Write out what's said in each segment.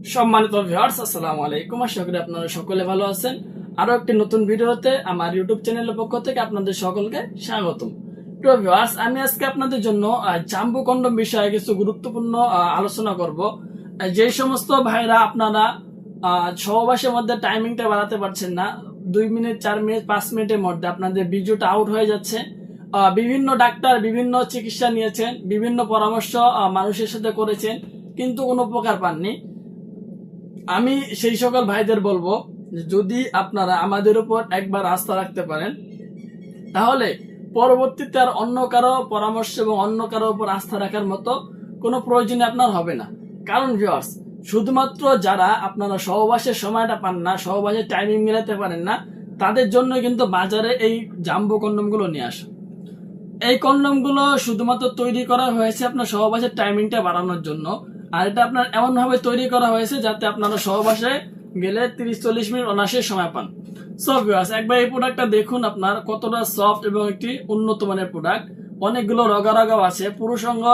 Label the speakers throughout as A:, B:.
A: সম্মানিত ভিউয়ার্স, আসসালামু আলাইকুম। আশা করি আপনারা সকলে ভালো আছেন। আরো একটি নতুন ভিডিওতে আমার ইউটিউব চ্যানেলের পক্ষ থেকে আপনাদের সকলকে স্বাগতম। প্রিয় ভিউয়ার্স, আমি আজকে আপনাদের জন্য জাম্বো কন্ডম বিষয়ে কিছু গুরুত্বপূর্ণ আলোচনা করব। যে সমস্ত ভাইরা আপনারা সহবাসের মধ্যে টাইমিংটা বাড়াতে পারছেন না, 2 মিনিট 4 মিনিট 5 মিনিটের মধ্যে আপনাদের বীর্যটা আউট হয়ে যাচ্ছে। বিভিন্ন ডাক্তার বিভিন্ন চিকিৎসা নিয়েছেন, বিভিন্ন পরামর্শ মানুষের সাথে করেছেন, কিন্তু কোনো উপকার পাননি। আমি সেই সকল ভাইদের বলবো যে যদি আপনারা আমাদের উপর একবার আস্থা রাখতে পারেন, তাহলে পরবর্তীতে আর অন্য কারো পরামর্শ এবং অন্য কারো উপর আস্থা রাখার মতো কোনো প্রয়োজন আপনার হবে না। কারণ ভিউয়ার্স, শুধুমাত্র যারা আপনারা সহবাসের সময়টা পান না, সহবাসের টাইমিং মিলাতে পারেন না, তাদের জন্য কিন্তু বাজারে এই জাম্বো কন্ডমগুলো নিয়ে আসে। এই কন্ডমগুলো শুধুমাত্র তৈরি করা হয়েছে আপনার সহবাসের টাইমিংটা বাড়ানোর জন্য। আর এটা আপনার এমন ভাবে তৈরি করা হয়েছে যাতে আপনারা সহবাসে গেলে 30-40 মিনিট অনায়াসে সময় পান। সো ভিউয়ার্স, একবার এই প্রোডাক্টটা দেখুন আপনার কতটা সফট এবং একটি উন্নত মানের প্রোডাক্ট। অনেকগুলো রগা রগাও আছে, পুরুষ অঙ্গ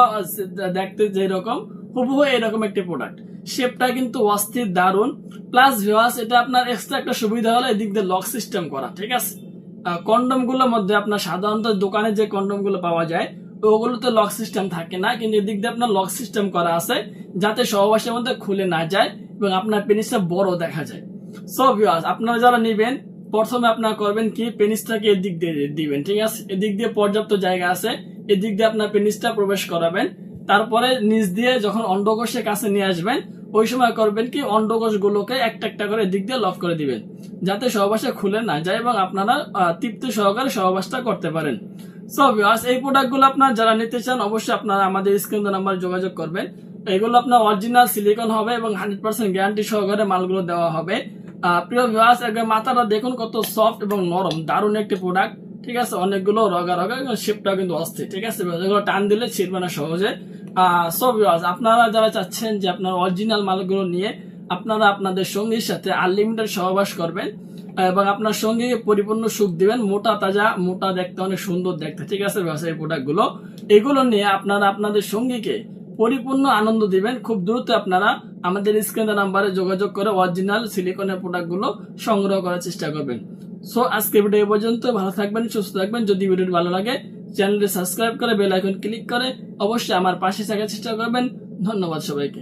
A: দেখতে যেরকম হুবহু এরকম একটি প্রোডাক্ট। শেপটা কিন্তু অস্থির দারুণ। প্লাস ভিউয়ার্স, এটা আপনার এক্সট্রা একটা সুবিধা হলো এদিক দিয়ে লক সিস্টেম করা, ঠিক আছে। কন্ডম গুলোর মধ্যে আপনার সাধারণত দোকানে যে কন্ডম গুলো পাওয়া যায় ওগুলোতে লক সিস্টেম থাকে না, কিন্তু এদিক দিয়ে আপনার লক সিস্টেম করা আছে যাতে সহবাসের মধ্যে খুলে না যায় এবং আপনার পেনিসটা বড় দেখা যায়। সো ভিউয়ার্স, আপনারা যারা নিবেন প্রথমে আপনারা করবেন কি, পেনিসটাকে এদিক দিয়ে দিবেন, ঠিক আছে। এদিক দিয়ে পর্যাপ্ত জায়গা আছে, এদিক দিয়ে আপনার পেনিসটা প্রবেশ করাবেন। তারপরে নিচ দিয়ে যখন অন্ডকোষের কাছে নিয়ে আসবেন, ওই সময় করবেন কি, অন্ডকোষ গুলোকে একটা একটা করে এদিক দিয়ে লক করে দিবেন যাতে সহবাসে খুলে না যায় এবং আপনারা তৃপ্তি সহকারে সহবাসটা করতে পারেন। সো ভিউয়ার্স, এই প্রোডাক্টগুলো আপনারা যারা নিতে চান অবশ্যই আপনারা আমাদের স্ক্রিন নাম্বারে যোগাযোগ করবেন। এগুলো আপনার অরিজিনাল সিলিকন হবে এবং 100% গ্যারান্টি সহকারে মালগুলো দেওয়া হবে। প্রিয় ভিউয়ার্স, একবার মাথাটা দেখুন কত সফট এবং নরম, দারুণ একটি প্রোডাক্ট, ঠিক আছে। অনেকগুলো রগা রগা এবং শেপটা কিন্তু অস্থির, ঠিক আছে। এগুলো টান দিলে ছিড়বে না সহজে। সো ভিউয়ার্স, আপনারা যারা চাচ্ছেন যে আপনার অরিজিনাল মালগুলো নিয়ে আপনারা আপনাদের সঙ্গীর সাথে আনলিমিটেড সহবাস করবেন এবং আপনার সঙ্গীকে পরিপূর্ণ সুখ দিবেন, মোটা তাজা, মোটা দেখতে, অনেক সুন্দর দেখতে, ঠিক আছে। এই প্রোডাক্টগুলো এগুলো নিয়ে আপনারা আপনাদের সঙ্গীকে পরিপূর্ণ আনন্দ দিবেন। খুব দ্রুত আপনারা আমাদের স্ক্রিনের নাম্বারে যোগাযোগ করে অরিজিনাল সিলিকনের প্রোডাক্টগুলো সংগ্রহ করার চেষ্টা করবেন। সো আজকে ভিডিও এই পর্যন্ত। ভালো থাকবেন, সুস্থ থাকবেন। যদি ভিডিওটি ভালো লাগে চ্যানেলটি সাবস্ক্রাইব করে বেল আইকন ক্লিক করে অবশ্যই আমার পাশে থাকার চেষ্টা করবেন। ধন্যবাদ সবাইকে।